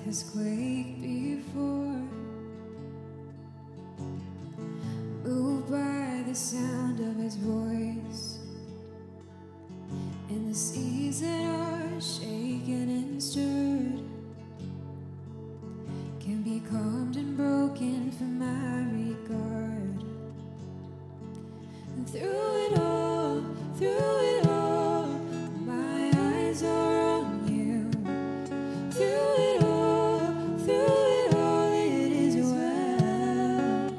has quaked before, moved by the sound of his voice, and the seas that are shaken and stirred can be calmed and broken for my regard. And through it all, my eyes are on you. Through it all, it is well.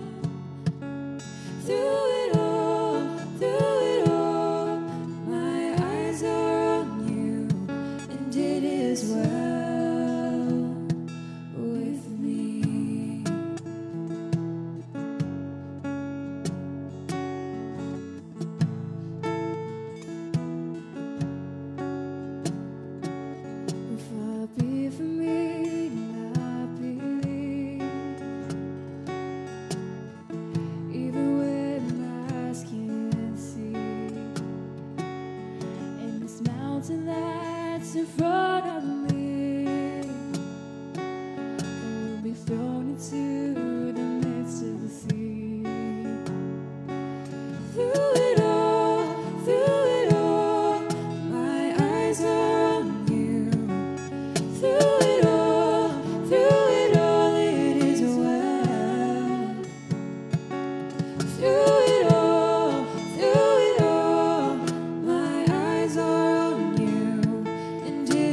Through it all, my eyes are on you, and it is well with me. Far be from me to not believe, even when my eyes can't see. And this mountain that's in front of me will be thrown into the midst of the sea. Through it all, my eyes are on you. Through it all, it is well. Through it all, my eyes are on you, and it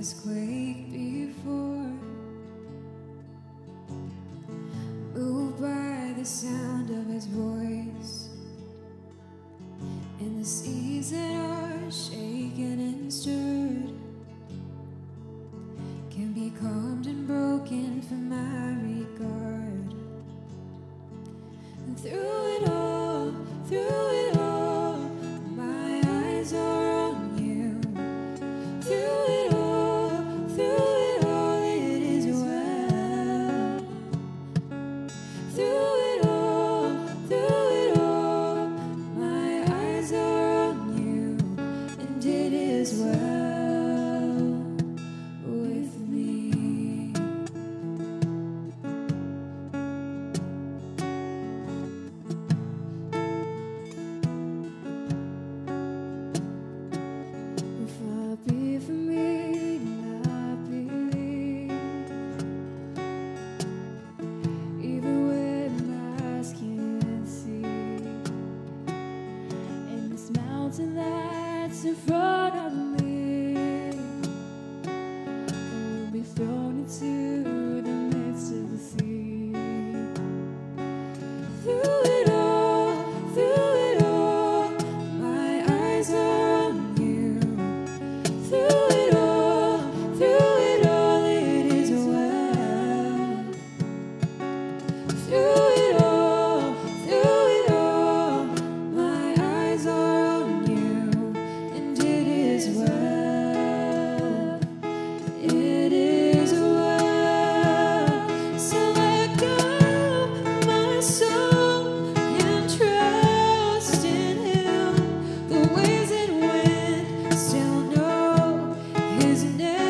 has quaked before, moved by the sound of his voice, and the seas that are shaken and stirred can be calmed and broken for my regard. And through it all, my eyes are on you. Through it all, it is well. Through it all, my eyes are on you, and it is well with me. Far be from me to not believe, even when my eyes can't see, and this mountain that's in front of me will be thrown into the midst of the sea. Through it all, my eyes are on you. Through it all, it is well. Through it all, my eyes are on you, and it is well. It is well. So let go my soul and trust in Him. The waves and wind still know His name.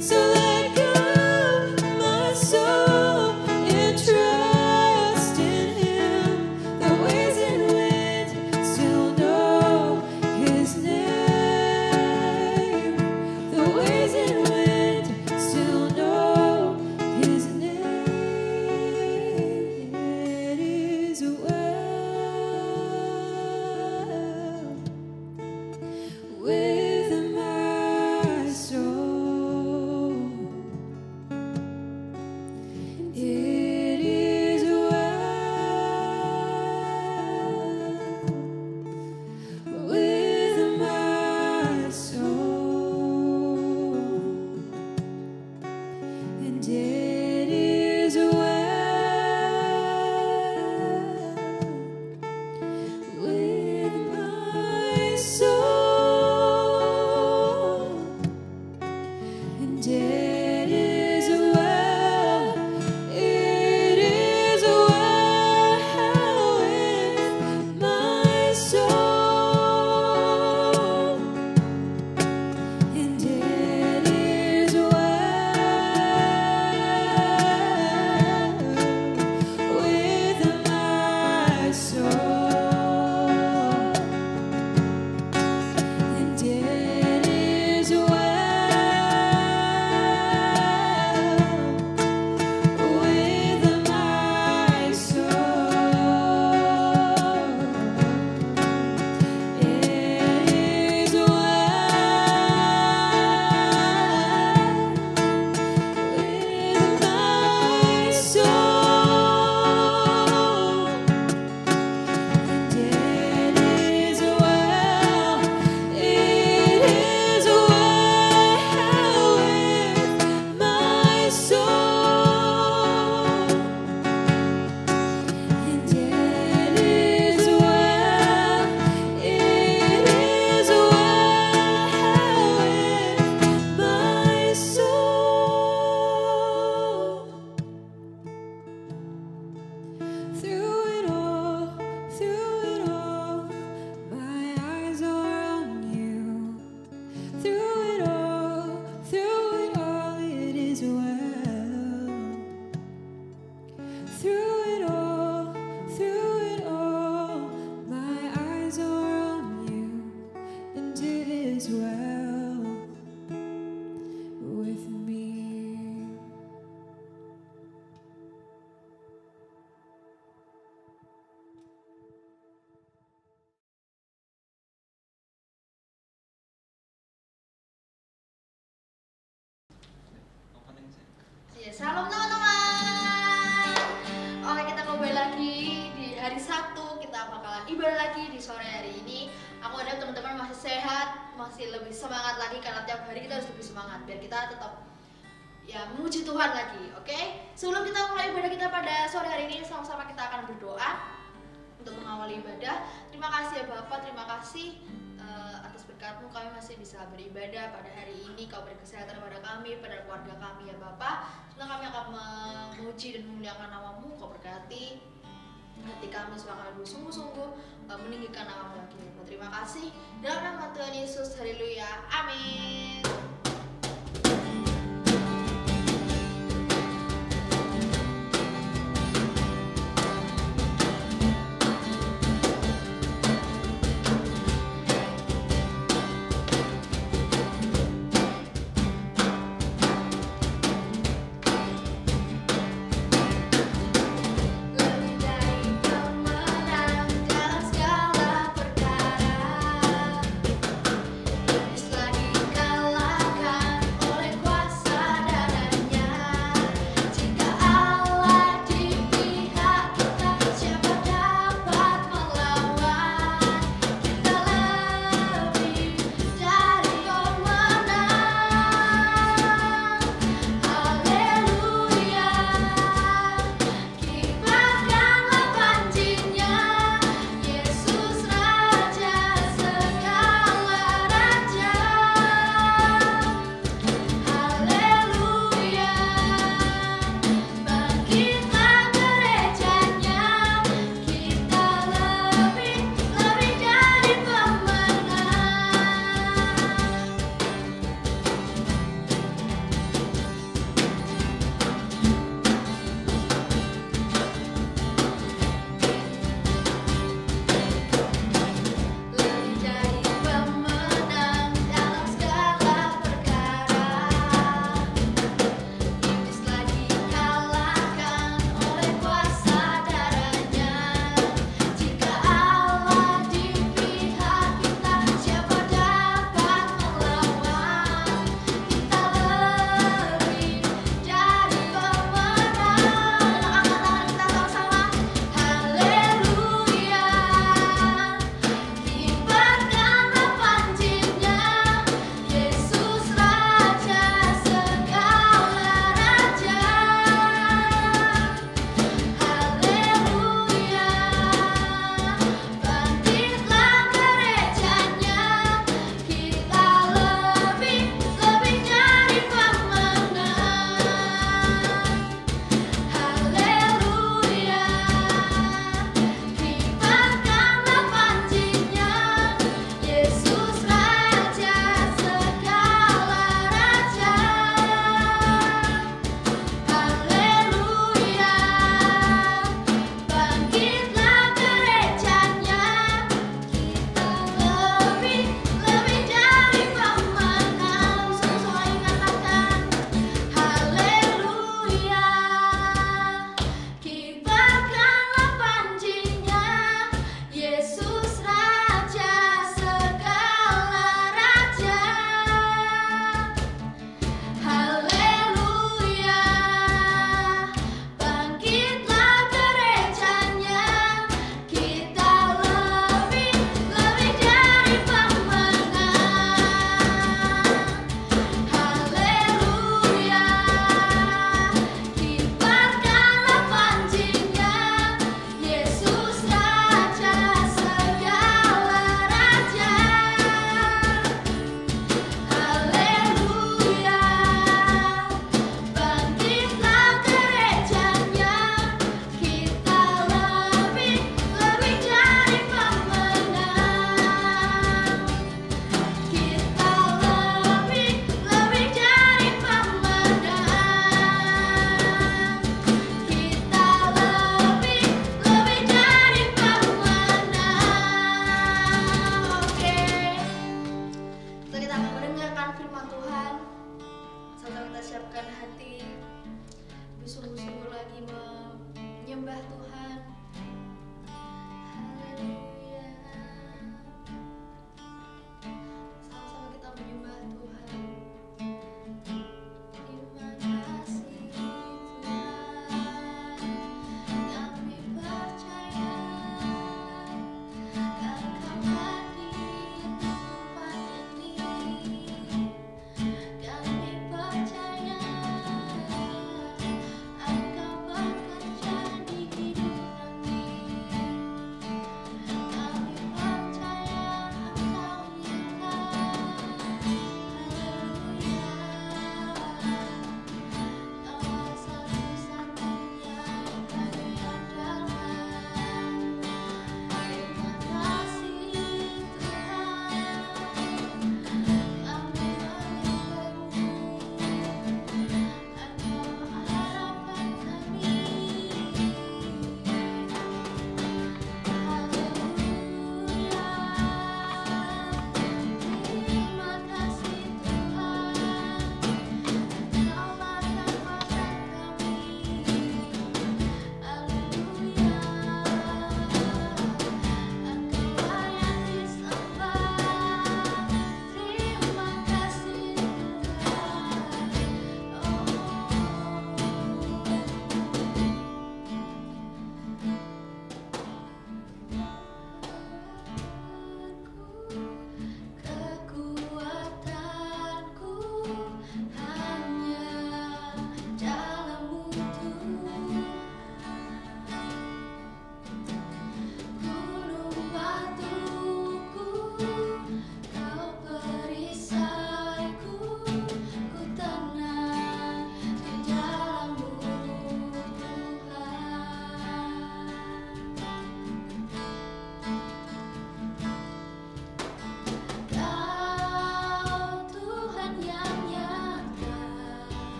So let go my soul and trust in Him. The waves and wind still know His name. The waves and wind still know His name. It is well with my soul. It is well with my soul, and it is well with my soul, and it is well. It is well with my soul, and it is well. Shalom teman-teman. Oke, kita kembali lagi di hari Sabtu. Kita bakalan ibadah lagi di sore hari ini. Aku harap teman-teman masih sehat, masih lebih semangat lagi, karena tiap hari kita harus lebih semangat biar kita tetap ya memuji Tuhan lagi. Oke? Sebelum kita mulai ibadah kita pada sore hari ini, sama-sama kita akan berdoa untuk mengawali ibadah. Terima kasih ya Bapak, terima kasih atas berkat-Mu kami masih bisa beribadah pada hari ini. Kau beri kesehatan pada kami, pada keluarga kami ya Bapak. Semoga kami akan memuji dan memuliakan nama-Mu. Kau berkati hati kami supaya kami bersungguh-sungguh meninggikan nama-Mu lagi. Terima kasih dalam nama Tuhan Yesus. Haleluya. Amin. Segala perkara, Yesus lagi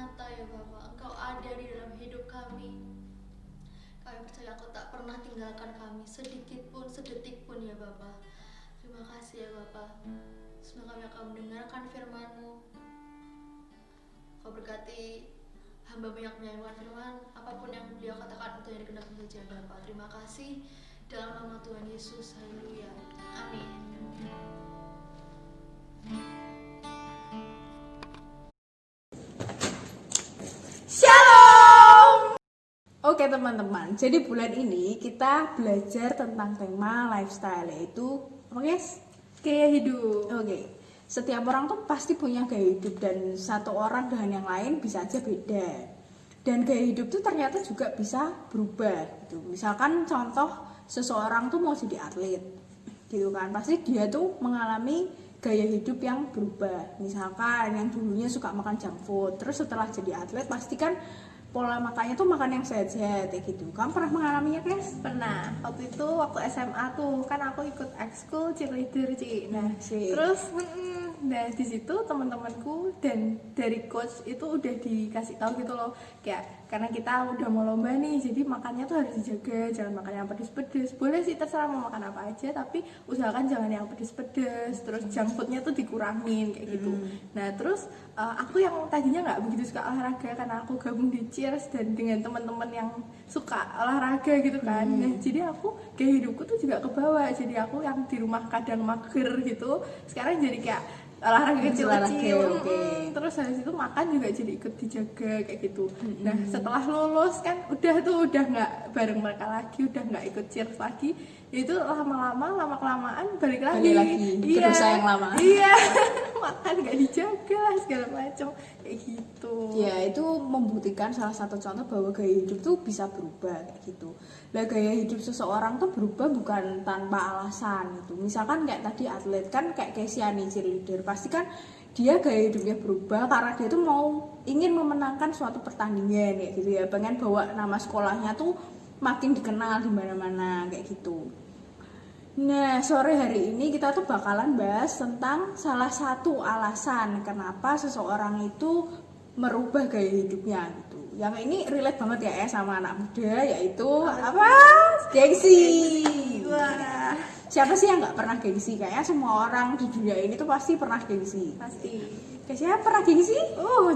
nyata ya Bapak, Engkau ada di dalam hidup kami. Kami percaya Engkau tak pernah tinggalkan kami sedikit pun, sedetik pun ya Bapak. Terima kasih ya Bapak. Semoga kami akan mendengarkan firman-Mu. Kau berkati hamba-Mu yang menyampaikan firman, apapun yang beliau katakan itu yang dikehendaki saja Bapak. Terima kasih dalam nama Tuhan Yesus. Haleluya. Amin. Shalom. Oke teman-teman, jadi bulan ini kita belajar tentang tema lifestyle, yaitu apa guys? Gaya hidup. Oke, setiap orang tuh pasti punya gaya hidup dan satu orang dengan yang lain bisa aja beda. Dan gaya hidup tuh ternyata juga bisa berubah gitu. Misalkan contoh seseorang tuh mau jadi atlet gitu kan, pasti dia tuh mengalami gaya hidup yang berubah. Misalkan yang dulunya suka makan junk food, terus setelah jadi atlet pasti kan pola makannya tuh makan yang sehat-sehat kayak gitu. Kamu pernah mengalaminya, guys? Pernah. Waktu SMA tuh kan aku ikut ekskul cheerleader, Ci. Nah, terus nah di situ teman-temanku dan dari coach itu udah dikasih tahu gitu loh, kayak karena kita udah mau lomba nih, jadi makannya tuh harus dijaga, jangan makan yang pedes-pedes. Boleh sih terserah mau makan apa aja, tapi usahakan jangan yang pedes-pedes. Terus junk foodnya tuh dikurangin kayak gitu. Nah terus aku yang tadinya nggak begitu suka olahraga karena aku gabung di cheers dan dengan teman-teman yang suka olahraga gitu kan. Nah jadi aku gaya hidupku tuh juga kebawa. Jadi aku yang di rumah kadang mager gitu, sekarang jadi kayak olahraga kecil-kecil. Terus habis itu makan juga jadi ikut dijaga kayak gitu. Nah setelah lulus kan udah nggak bareng mereka lagi, udah nggak ikut cheers lagi. Itu lama kelamaan balik lagi. Iya, terus yang lama. Iya. Makan nggak dijaga lah segala macam kayak gitu. Ya itu membuktikan salah satu contoh bahwa gaya hidup tuh bisa berubah kayak gitu. Nah gaya hidup seseorang tuh berubah bukan tanpa alasan gitu. Misalkan kayak tadi atlet kan kayak Kesiani cheerleader, pasti kan dia gaya hidupnya berubah karena dia tuh ingin memenangkan suatu pertandingan kayak gitu ya, pengen bawa nama sekolahnya tuh makin dikenal di mana-mana kayak gitu. Nah, sore hari ini kita tuh bakalan bahas tentang salah satu alasan kenapa seseorang itu merubah gaya hidupnya gitu. Yang ini relate banget ya sama anak muda, yaitu apa? Gengsi. Wah. Siapa sih yang nggak pernah gengsi? Kayaknya semua orang di dunia ini tuh pasti pernah gengsi. Pasti. Kayak siapa pernah gengsi?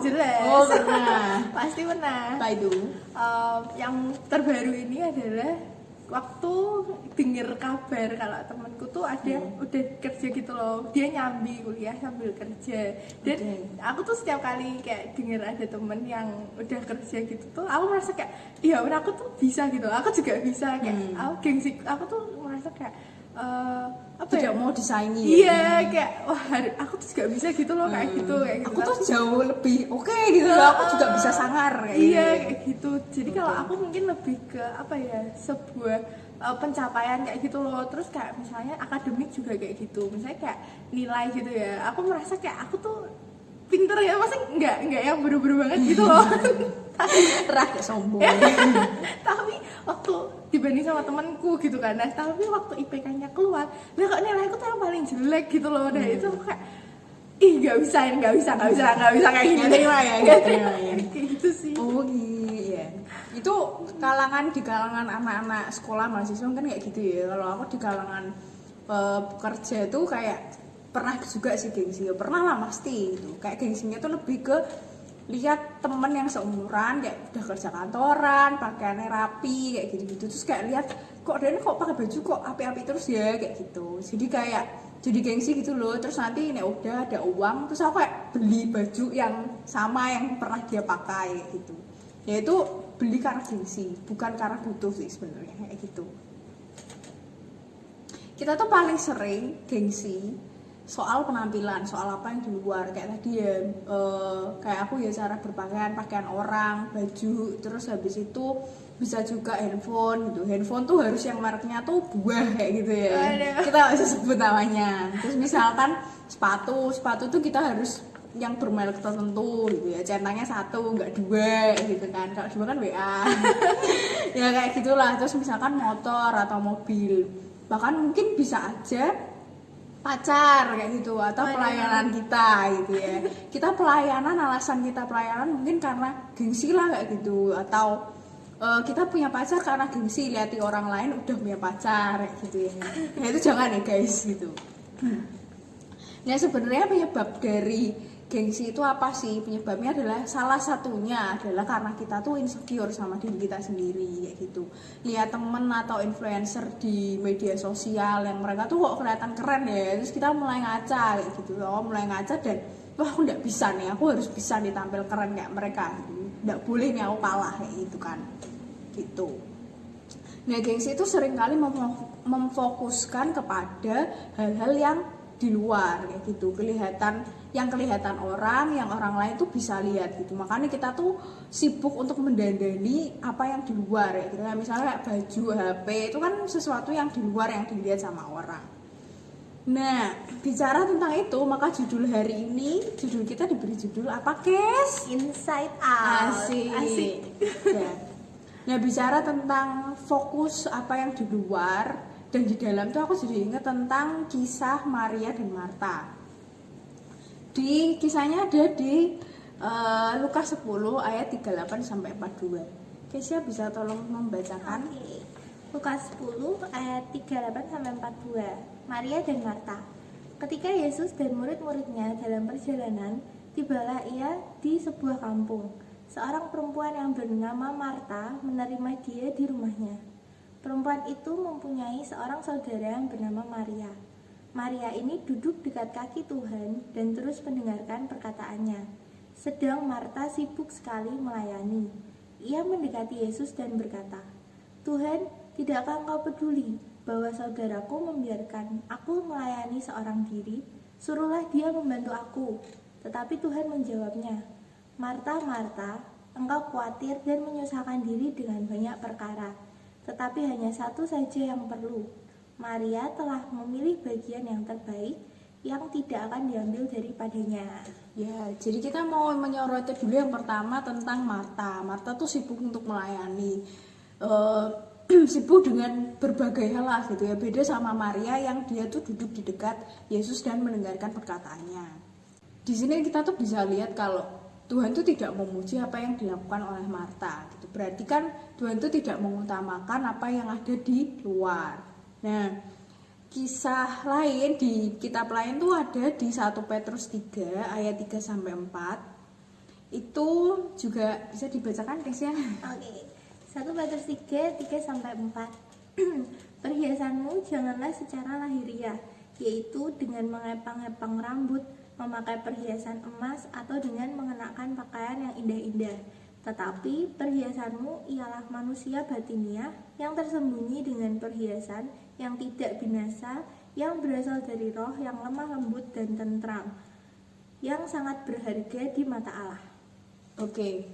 Jelas. Oh pernah. Pasti pernah. Apa itu? Yang terbaru ini adalah waktu denger kabar kalau temanku tuh ada udah kerja gitu loh, dia nyambi kuliah sambil kerja. Dan aku tuh setiap kali kayak denger ada temen yang udah kerja gitu tuh aku merasa kayak iya aku tuh bisa gitu, aku juga bisa kayak aku gengsi, aku tuh merasa kayak tidak mau disaingi. Iya, kayak wah aku tuh juga bisa gitu loh kayak gitu. Aku tuh jauh lebih oke gitu loh, aku juga bisa sangar kayak iya kayak gitu. Jadi kalau aku mungkin lebih ke apa ya, sebuah pencapaian kayak gitu loh. Terus kayak misalnya akademik juga kayak gitu, misalnya kayak nilai gitu ya, aku merasa kayak aku tuh pinter ya, masa nggak yang buru-buru banget gitu loh. Rakyat sombong. Tapi waktu dibanding sama temanku gitu kan, nah tapi waktu IPK-nya keluar, lah kok nilaiku tuh yang paling jelek gitu loh. Nah itu aku kayak nggak bisa kayak gini. Nggak terima ya. Kayak gitu sih. Oh iya. Itu di kalangan anak-anak sekolah mahasiswa kan kayak gitu ya. Kalau aku di kalangan pekerja tuh kayak pernah juga sih gengsi. Pernah lah pasti gitu. Kayak gengsinya tuh lebih ke lihat temen yang seumuran kayak udah kerja kantoran, pakaiannya rapi kayak gitu-gitu, terus kayak lihat kok dia kok pakai baju kok api-api terus ya kayak gitu, jadi gengsi gitu loh. Terus nanti nek udah ada uang terus aku kayak beli baju yang sama yang pernah dia pakai kayak gitu. Ya itu beli karena gengsi, bukan karena butuh sih sebenarnya kayak gitu. Kita tuh paling sering gengsi soal penampilan, soal apa yang di luar kayak tadi ya, kayak aku ya cara berpakaian, pakaian orang, baju, terus habis itu bisa juga handphone gitu. Handphone tuh harus yang mereknya tuh buah kayak gitu ya. Kita nggak bisa sebut namanya. Terus misalkan sepatu tuh kita harus yang bermerek tertentu gitu ya, centangnya 1 nggak 2 gitu kan, kalau 2 kan WA. Ya kayak gitulah. Terus misalkan motor atau mobil, bahkan mungkin bisa aja pacar kayak gitu atau pelayanan kita gitu ya. Kita pelayanan, alasan kita pelayanan mungkin karena gengsi lah kayak gitu, atau kita punya pacar karena gengsi lihat orang lain udah punya pacar kayak gitu ya. Nah itu jangan ya guys gitu. Nah sebenarnya penyebab dari gengsi itu apa sih? Penyebabnya adalah salah satunya adalah karena kita tuh insecure sama diri kita sendiri kayak gitu. Lihat temen atau influencer di media sosial yang mereka tuh kok kelihatan keren ya, terus kita mulai ngaca kayak gitu. Mulai ngaca dan wah aku nggak bisa nih, aku harus bisa nih tampil keren kayak mereka. Nggak boleh nih aku kalah kayak gitu kan. Gitu. Nah gengsi itu seringkali memfokuskan kepada hal-hal yang di luar kayak gitu, yang kelihatan orang, yang orang lain tuh bisa lihat gitu. Makanya kita tuh sibuk untuk mendandani apa yang di luar ya gitu. Nah, misalnya kayak baju, HP itu kan sesuatu yang di luar yang dilihat sama orang. Nah, bicara tentang itu, maka judul hari ini, judul kita diberi judul apa, Kes? Inside Out. Asik. Ya. Nah, bicara tentang fokus apa yang di luar dan di dalam tuh aku jadi ingat tentang kisah Maria dan Marta. Di kisahnya ada di Lukas 10 ayat 38 sampai 42. Kesia bisa tolong membacakan? Oke. Lukas 10 ayat 38 sampai 42. Maria dan Marta. Ketika Yesus dan murid-muridnya dalam perjalanan, tibalah ia di sebuah kampung. Seorang perempuan yang bernama Marta menerima dia di rumahnya. Perempuan itu mempunyai seorang saudara yang bernama Maria. Maria ini duduk dekat kaki Tuhan dan terus mendengarkan perkataannya. Sedang Marta sibuk sekali melayani. Ia mendekati Yesus dan berkata, "Tuhan, tidakkah Engkau peduli bahwa saudaraku membiarkan aku melayani seorang diri? Suruhlah dia membantu aku." Tetapi Tuhan menjawabnya, "Marta, Marta, engkau khawatir dan menyusahkan diri dengan banyak perkara. Tetapi hanya satu saja yang perlu. Maria telah memilih bagian yang terbaik yang tidak akan diambil daripadanya." Ya, jadi kita mau menyoroti dulu yang pertama tentang Marta. Marta tuh sibuk untuk melayani, sibuk dengan berbagai hal lah gitu ya. Beda sama Maria yang dia tuh duduk di dekat Yesus dan mendengarkan perkataannya. Di sini kita tuh bisa lihat kalau Tuhan itu tidak memuji apa yang dilakukan oleh Marta gitu. Berarti kan Tuhan itu tidak mengutamakan apa yang ada di luar. Nah, kisah lain di kitab lain tuh ada di 1 Petrus 3 ayat 3 sampai 4. Itu juga bisa dibacakan guys ya. Oke. 1 Petrus 3 sampai 4. Perhiasanmu janganlah secara lahiriah, yaitu dengan mengepang-epang rambut, memakai perhiasan emas, atau dengan mengenakan pakaian yang indah-indah. Tetapi perhiasanmu ialah manusia batiniah yang tersembunyi dengan perhiasan yang tidak binasa, yang berasal dari roh yang lemah lembut dan tentram, yang sangat berharga di mata Allah. Oke.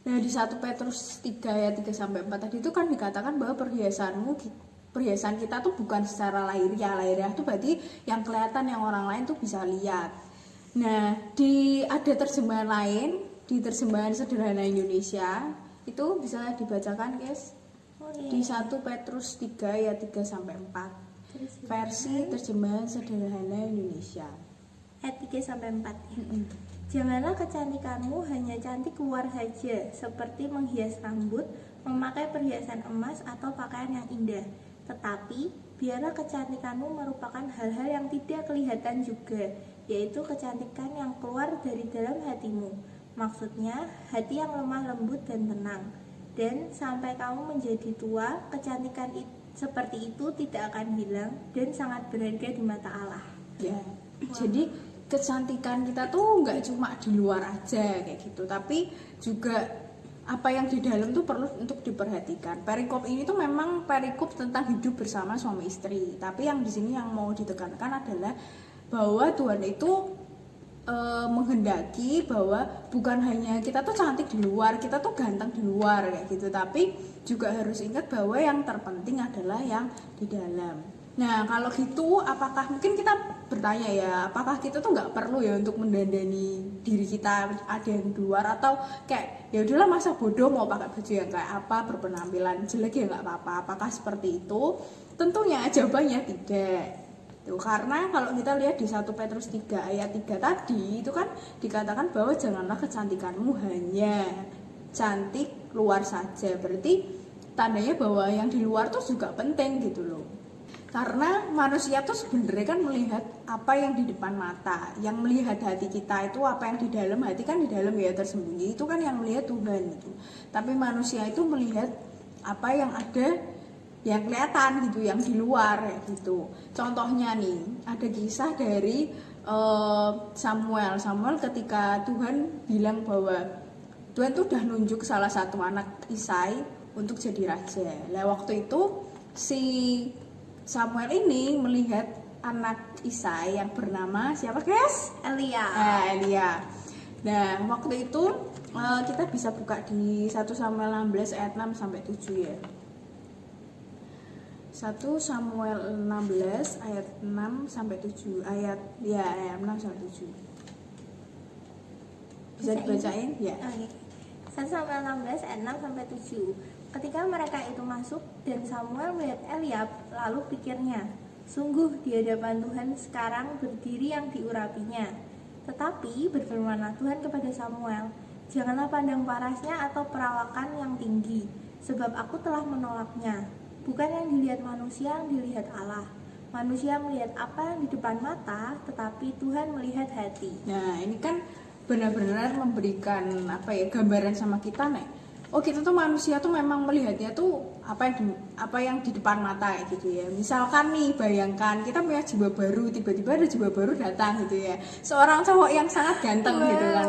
Nah di 1 Petrus 3 ayat 3 sampai 4 tadi itu kan dikatakan bahwa perhiasan kita tuh bukan secara lahiriah tuh berarti yang kelihatan yang orang lain tuh bisa lihat. Nah ada terjemahan lain, di terjemahan sederhana Indonesia itu bisa dibacakan guys. Di 1 Petrus 3 ayat 3 sampai 4 versi terjemahan sederhana Indonesia ayat 3 sampai 4. Janganlah kecantikanmu hanya cantik luar saja, seperti menghias rambut, memakai perhiasan emas atau pakaian yang indah. Tetapi biarlah kecantikanmu merupakan hal-hal yang tidak kelihatan juga, yaitu kecantikan yang keluar dari dalam hatimu. Maksudnya hati yang lemah lembut dan tenang. Dan sampai kamu menjadi tua, kecantikan seperti itu tidak akan hilang dan sangat berharga di mata Allah. Ya, jadi kecantikan kita tuh nggak cuma di luar aja kayak gitu, tapi juga apa yang di dalam tuh perlu untuk diperhatikan. Perikop ini tuh memang perikop tentang hidup bersama suami istri, tapi yang di sini yang mau ditekankan adalah bahwa Tuhan itu menghendaki bahwa bukan hanya kita tuh cantik di luar, kita tuh ganteng di luar kayak gitu, tapi juga harus ingat bahwa yang terpenting adalah yang di dalam. Nah kalau gitu apakah mungkin kita bertanya ya, apakah kita tuh nggak perlu ya untuk mendandani diri kita ada yang di luar, atau kayak ya udahlah masa bodoh mau pakai baju yang kayak apa, berpenampilan jelek ya nggak apa-apa. Apakah seperti itu? Tentunya jawabannya tidak. Tuh, karena kalau kita lihat di 1 Petrus 3 ayat 3 tadi itu kan dikatakan bahwa janganlah kecantikanmu hanya cantik luar saja. Berarti tandanya bahwa yang di luar tuh juga penting gitu loh. Karena manusia tuh sebenarnya kan melihat apa yang di depan mata, yang melihat hati kita itu apa yang di dalam hati kan di dalam ya tersembunyi itu kan yang melihat Tuhan gitu. Tapi manusia itu melihat apa yang ada yang kelihatan gitu, yang di luar ya gitu. Contohnya nih, ada kisah dari Samuel ketika Tuhan bilang bahwa Tuhan tuh udah nunjuk salah satu anak Isai untuk jadi raja. Nah waktu itu si Samuel ini melihat anak Isai yang bernama siapa guys? Elia. Elia. Nah waktu itu kita bisa buka di 1 Samuel 16 ayat 6 sampai 7 ya. 1 Samuel 16 ayat 6 sampai 7 ayat 6 sampai 7. Bisa dibacain? Ya. Oke. 1 Samuel 16 ayat 6 sampai 7. Ketika mereka itu masuk dan Samuel melihat Eliab, lalu pikirnya, sungguh di hadapan Tuhan sekarang berdiri yang diurapinya. Tetapi berfirmanlah Tuhan kepada Samuel, janganlah pandang parasnya atau perawakan yang tinggi, sebab aku telah menolaknya. Bukan yang dilihat manusia, yang dilihat Allah. Manusia melihat apa yang di depan mata, tetapi Tuhan melihat hati. Nah, ini kan benar-benar memberikan gambaran sama kita nih. Oh, kita tuh manusia tuh memang melihatnya tuh apa yang di depan mata gitu ya. Misalkan nih, bayangkan kita punya jiwa baru, tiba-tiba ada jiwa baru datang gitu ya. Seorang cowok yang sangat ganteng gitu kan.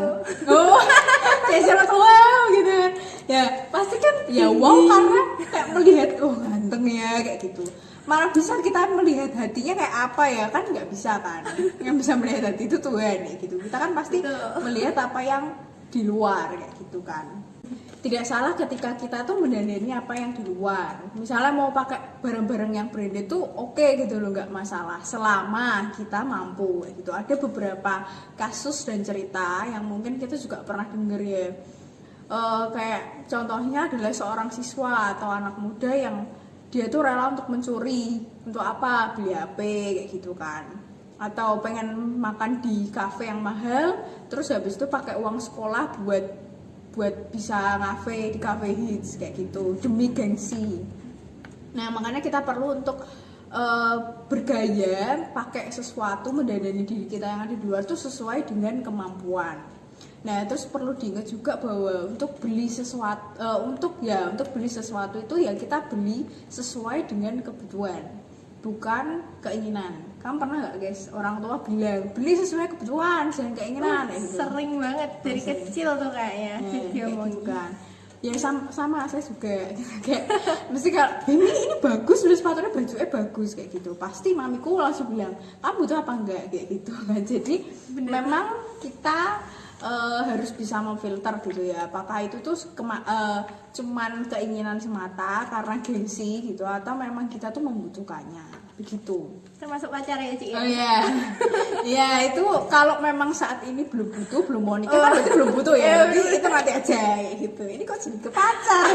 Oh, kayak siapa wow gitu kan. Ya, pasti kan ya wow karena kayak melihat ganteng ya kayak gitu. Malah bisa kita melihat hatinya kayak apa ya, kan nggak bisa kan. Yang bisa melihat hati itu Tuhan ya gitu. Kita kan pasti melihat apa yang di luar kayak gitu kan. Tidak salah ketika kita tuh mendandani apa yang di luar. Misalnya mau pakai barang-barang yang branded tuh oke gitu loh, nggak masalah selama kita mampu gitu. Ada beberapa kasus dan cerita yang mungkin kita juga pernah denger ya. Kayak contohnya adalah seorang siswa atau anak muda yang dia tuh rela untuk mencuri. Untuk apa? Beli HP kayak gitu kan. Atau pengen makan di kafe yang mahal, terus habis itu pakai uang sekolah buat bisa ngafe di cafe hits kayak gitu demi gengsi. Nah makanya kita perlu untuk bergaya, pakai sesuatu, mendandani diri kita yang ada di luar tuh sesuai dengan kemampuan. Nah terus perlu diingat juga bahwa untuk beli sesuatu untuk beli sesuatu itu ya kita beli sesuai dengan kebutuhan, bukan keinginan. Kamu pernah nggak guys orang tua bilang beli sesuai kebutuhan jangan keinginan? Sering banget dari kecil tuh kayaknya gitu kan. Ya sama saya juga kayak mesti kalau ini bagus, beli sepatunya bajunya bagus kayak gitu, pasti mamiku langsung bilang kamu butuh apa enggak kayak gitu kan. Jadi memang kita harus bisa memfilter gitu ya, apakah itu tuh cuman keinginan semata karena gengsi gitu atau memang kita tuh membutuhkannya begitu. Termasuk pacar ya Ci? Oh iya. Ya itu kalau memang saat ini belum butuh, belum mau nikah kan berarti belum butuh ya. Tapi itu nanti aja gitu. Ini kok jadi ke pacar.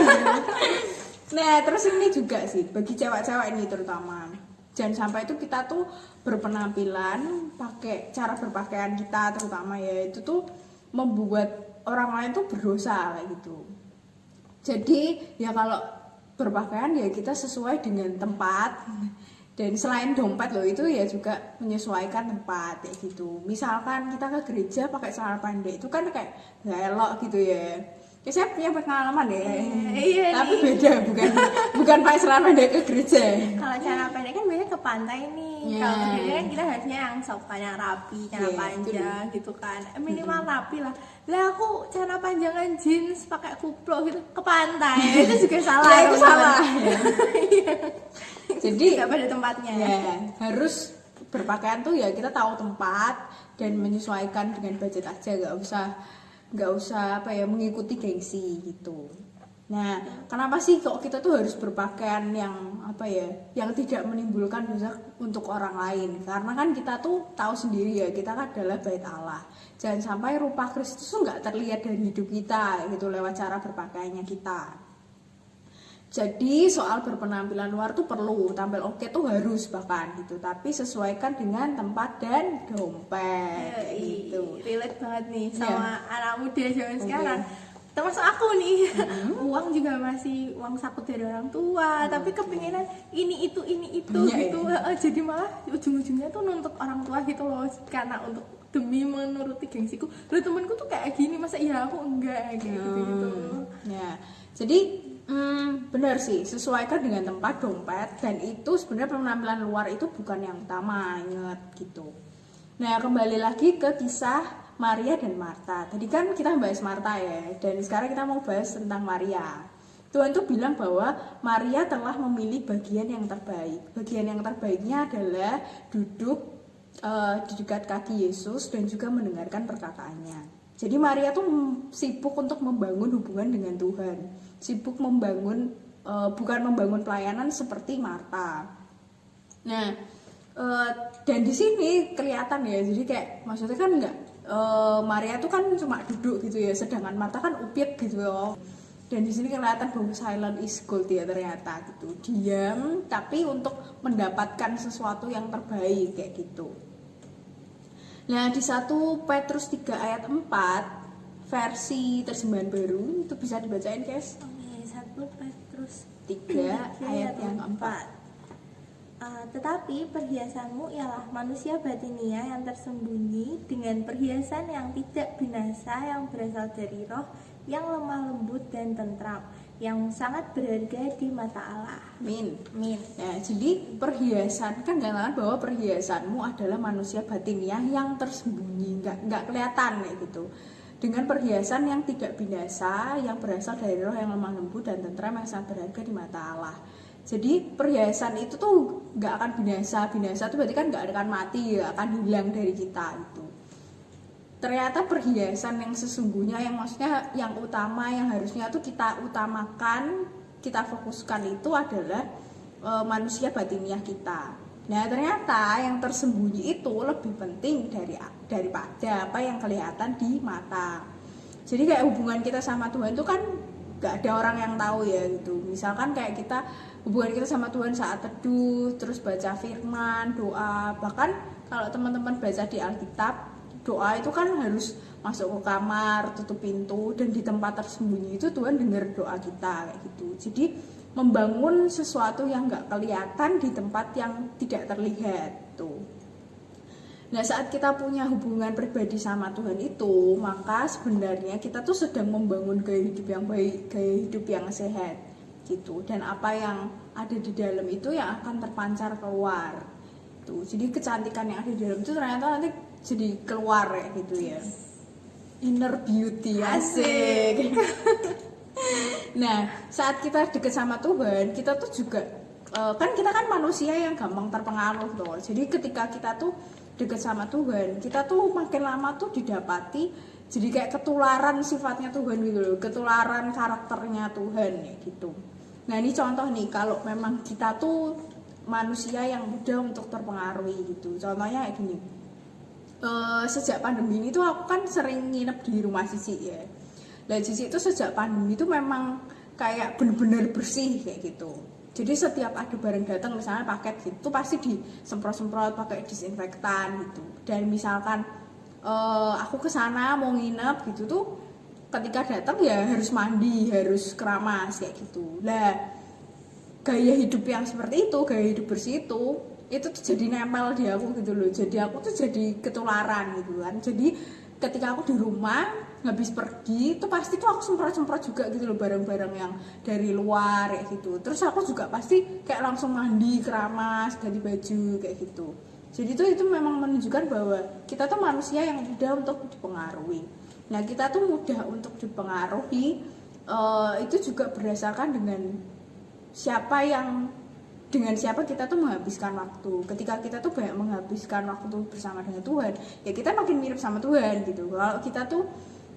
Nah terus ini juga sih bagi cewek-cewek ini terutama, jangan sampai itu kita tuh berpenampilan pakai cara berpakaian kita terutama ya itu tuh membuat orang lain tuh berdosa kayak gitu. Jadi ya kalau berpakaian ya kita sesuai dengan tempat. Dan selain dompet loh itu ya juga menyesuaikan tempat kayak gitu. Misalkan kita ke gereja pakai celana pendek itu kan kayak nggak elok gitu ya. Ya saya punya pengalaman ya. Iya, tapi beda bukan pakai celana pendek ke gereja. Kalau celana pendek kan biasanya ke pantai nih. Kalau ke gereja kan kita harusnya yang sopan, yang rapi, celana panjang gitu kan. Minimal rapi lah. Lah aku celana panjangan jeans pakai kuplo gitu ke pantai itu juga salah. Itu salah. Jadi nggak pada tempatnya ya harus berpakaian tuh ya kita tahu tempat dan menyesuaikan dengan budget aja, nggak usah mengikuti gengsi gitu. Nah kenapa sih kok kita tuh harus berpakaian yang tidak menimbulkan dosa untuk orang lain? Karena kan kita tuh tahu sendiri ya kita kan adalah bait Allah. Jangan sampai rupa Kristus tuh nggak terlihat dari hidup kita gitu lewat cara berpakaiannya kita. Jadi soal berpenampilan luar tuh perlu, tampil oke tuh harus bahkan gitu. Tapi sesuaikan dengan tempat dan dompet kayak gitu. Relate banget nih Iya. sama anak muda zaman Oke. sekarang. Termasuk aku nih, uang juga masih uang saku dari orang tua, tapi kepinginan ini itu Iya, gitu. Jadi malah ujung-ujungnya tuh nuntut orang tua gitu loh, karena untuk demi menuruti gengsiku. Loh temanku tuh kayak gini, masa iya aku enggak kayak gitu. Ya, jadi benar sih, sesuaikan dengan tempat dompet, dan itu sebenarnya penampilan luar itu bukan yang utama, inget gitu. Nah, kembali lagi ke kisah Maria dan Marta. Tadi kan kita bahas Marta ya, dan sekarang kita mau bahas tentang Maria. Tuhan tuh bilang bahwa Maria telah memilih bagian yang terbaik. Bagian yang terbaiknya adalah duduk di dekat kaki Yesus dan juga mendengarkan perkataannya. Jadi Maria tuh sibuk untuk membangun hubungan dengan Tuhan, sibuk membangun bukan membangun pelayanan seperti Marta. Nah, dan di sini kelihatan ya, jadi kayak maksudnya kan enggak, Maria tuh kan cuma duduk gitu ya, sedangkan Marta kan upit gitu ya. Dan di sini kelihatan bahwa silent is gold ya ternyata gitu, diam tapi untuk mendapatkan sesuatu yang terbaik kayak gitu. Nah, di 1 Petrus 3 ayat 4 versi terjemahan baru itu bisa dibacain guys. Oke, 1 Petrus 3 ayat yang keempat. Tetapi perhiasanmu ialah manusia batinia yang tersembunyi dengan perhiasan yang tidak binasa, yang berasal dari roh, yang lemah lembut dan tentram, yang sangat berharga di mata Allah. Amin. Amin. Nah, jadi perhiasan kan katakan bahwa perhiasanmu adalah manusia batiniah yang tersembunyi, nggak kelihatan kayak gitu. Dengan perhiasan yang tidak binasa, yang berasal dari roh yang lemah lembut dan tentram, yang sangat berharga di mata Allah. Jadi perhiasan itu tuh nggak akan binasa tuh berarti kan nggak akan mati, nggak akan hilang dari kita itu. Ternyata perhiasan yang sesungguhnya, yang maksudnya yang utama, yang harusnya tuh kita utamakan, kita fokuskan itu adalah manusia batiniah kita. Nah, ternyata yang tersembunyi itu lebih penting daripada apa yang kelihatan di mata. Jadi kayak hubungan kita sama Tuhan itu kan gak ada orang yang tahu ya gitu. Misalkan kayak kita, hubungan kita sama Tuhan saat teduh, terus baca firman, doa. Bahkan kalau teman-teman baca di Alkitab, doa itu kan harus masuk ke kamar, tutup pintu, dan di tempat tersembunyi itu Tuhan dengar doa kita kayak gitu. Jadi membangun sesuatu yang gak kelihatan di tempat yang tidak terlihat tuh. Nah, saat kita punya hubungan pribadi sama Tuhan itu, maka sebenarnya kita tuh sedang membangun gaya hidup yang baik, gaya hidup yang sehat gitu. Dan apa yang ada di dalam itu yang akan terpancar keluar tuh. Jadi kecantikan yang ada di dalam itu ternyata nanti jadi keluar ya gitu ya. Inner beauty, asik. Nah, saat kita deket sama Tuhan, kita tuh juga kan kita kan manusia yang gampang terpengaruh tuh. Jadi ketika kita tuh deket sama Tuhan, kita tuh makin lama tuh didapati jadi kayak ketularan sifatnya Tuhan gitu loh, ketularan karakternya Tuhan ya gitu. Nah, ini contoh nih, kalau memang kita tuh manusia yang mudah untuk terpengaruhi gitu. Contohnya kayak gini, sejak pandemi ini tuh aku kan sering nginep di rumah Cici ya. Nah, Cici itu sejak pandemi itu memang kayak bener-bener bersih kayak gitu. Jadi setiap ada barang datang, misalnya paket gitu, pasti disemprot-semprot pakai disinfektan gitu. Dan misalkan aku kesana mau nginep gitu tuh, ketika datang ya harus mandi, harus keramas kayak gitu. Lah, gaya hidup yang seperti itu, gaya hidup bersih itu tuh jadi nempel di aku gitu loh. Jadi aku tuh jadi ketularan gitu kan. Jadi ketika aku di rumah habis pergi itu pasti tuh aku semprot-semprot juga gitu loh barang-barang yang dari luar kayak gitu. Terus aku juga pasti kayak langsung mandi, keramas, ganti baju kayak gitu. Jadi itu memang menunjukkan bahwa kita tuh manusia yang mudah untuk dipengaruhi. Nah, kita tuh mudah untuk dipengaruhi itu juga berdasarkan dengan siapa kita tuh menghabiskan waktu. Ketika kita tuh banyak menghabiskan waktu bersama dengan Tuhan, ya kita makin mirip sama Tuhan gitu. Kalau kita tuh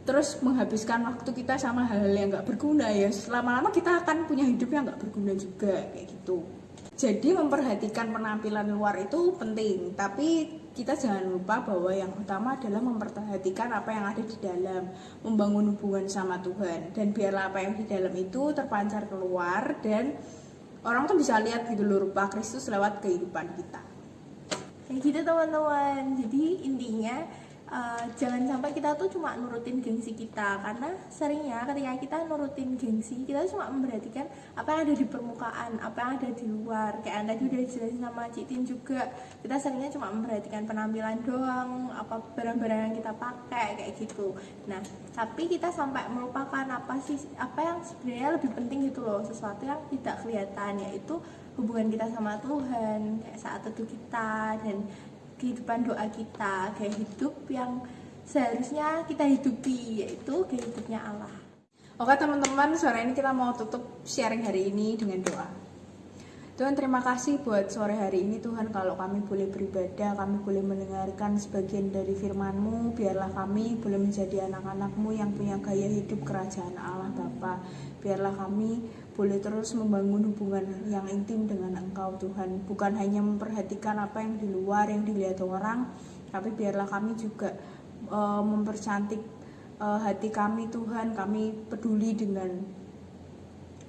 terus menghabiskan waktu kita sama hal-hal yang gak berguna, ya lama-lama kita akan punya hidup yang gak berguna juga kayak gitu. Jadi memperhatikan penampilan luar itu penting, tapi kita jangan lupa bahwa yang utama adalah memperhatikan apa yang ada di dalam, membangun hubungan sama Tuhan, dan biarlah apa yang di dalam itu terpancar keluar dan orang tuh bisa lihat gitu loh rupa Kristus lewat kehidupan kita. Kayak gitu teman-teman. Jadi intinya jangan sampai kita tuh cuma nurutin gengsi kita, karena seringnya ketika kita nurutin gengsi kita cuma memperhatikan apa yang ada di permukaan, apa yang ada di luar. Kayak yang tadi udah dijelasin sama Citin juga, kita seringnya cuma memperhatikan penampilan doang, apa barang-barang yang kita pakai kayak gitu. Nah tapi kita sampai melupakan apa yang sebenarnya lebih penting gitu loh, sesuatu yang tidak kelihatan, yaitu hubungan kita sama Tuhan, kayak saat teduh kita dan kehidupan doa kita, kayak hidup yang seharusnya kita hidupi, yaitu kayak hidupnya Allah. Oke teman-teman, sore ini kita mau tutup sharing hari ini dengan doa. Tuhan, terima kasih buat sore hari ini Tuhan, kalau kami boleh beribadah, kami boleh mendengarkan sebagian dari firman-Mu. Biarlah kami boleh menjadi anak-anak-Mu yang punya gaya hidup kerajaan Allah Bapa. Biarlah kami boleh terus membangun hubungan yang intim dengan Engkau Tuhan. Bukan hanya memperhatikan apa yang di luar, yang dilihat orang, tapi biarlah kami juga mempercantik hati kami Tuhan. Kami peduli dengan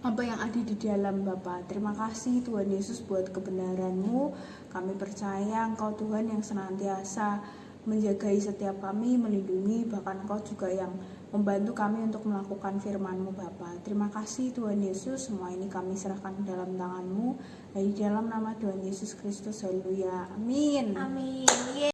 apa yang ada di dalam Bapa. Terima kasih Tuhan Yesus buat kebenaran-Mu. Kami percaya Engkau Tuhan yang senantiasa menjagai setiap kami, melindungi, bahkan Engkau juga yang membantu kami untuk melakukan firman-Mu Bapa. Terima kasih Tuhan Yesus, semua ini kami serahkan dalam tangan-Mu. Di dalam nama Tuhan Yesus Kristus, haleluya. Amin. Amin.